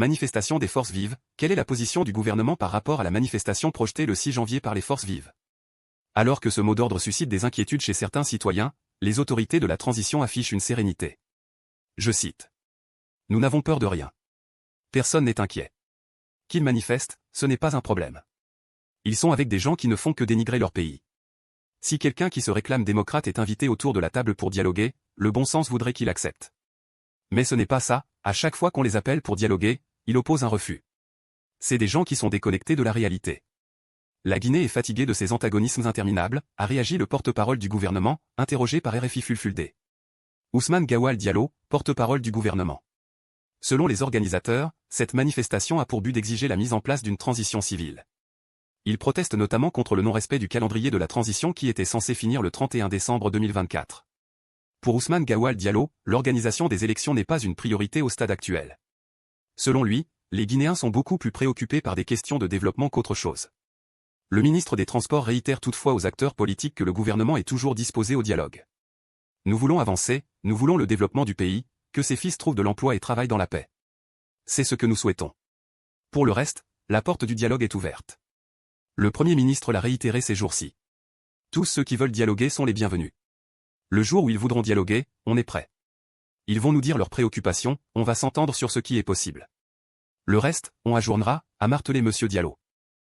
Manifestation des forces vives, quelle est la position du gouvernement par rapport à la manifestation projetée le 6 janvier par les forces vives? Alors que ce mot d'ordre suscite des inquiétudes chez certains citoyens, les autorités de la transition affichent une sérénité. Je cite. Nous n'avons peur de rien. Personne n'est inquiet. Qu'ils manifestent, ce n'est pas un problème. Ils sont avec des gens qui ne font que dénigrer leur pays. Si quelqu'un qui se réclame démocrate est invité autour de la table pour dialoguer, le bon sens voudrait qu'il accepte. Mais ce n'est pas ça, à chaque fois qu'on les appelle pour dialoguer, ils opposent un refus. C'est des gens qui sont déconnectés de la réalité. La Guinée est fatiguée de ces antagonismes interminables, a réagi le porte-parole du gouvernement, interrogé par RFI Fulfulde. Ousmane Gawal Diallo, porte-parole du gouvernement. Selon les organisateurs, cette manifestation a pour but d'exiger la mise en place d'une transition civile. Ils protestent notamment contre le non-respect du calendrier de la transition qui était censé finir le 31 décembre 2024. Pour Ousmane Gawal Diallo, l'organisation des élections n'est pas une priorité au stade actuel. Selon lui, les Guinéens sont beaucoup plus préoccupés par des questions de développement qu'autre chose. Le ministre des Transports réitère toutefois aux acteurs politiques que le gouvernement est toujours disposé au dialogue. Nous voulons avancer, nous voulons le développement du pays, que ses fils trouvent de l'emploi et travaillent dans la paix. C'est ce que nous souhaitons. Pour le reste, la porte du dialogue est ouverte. Le Premier ministre l'a réitéré ces jours-ci. Tous ceux qui veulent dialoguer sont les bienvenus. Le jour où ils voudront dialoguer, on est prêt. Ils vont nous dire leurs préoccupations, on va s'entendre sur ce qui est possible. Le reste, on ajournera, a martelé M. Diallo.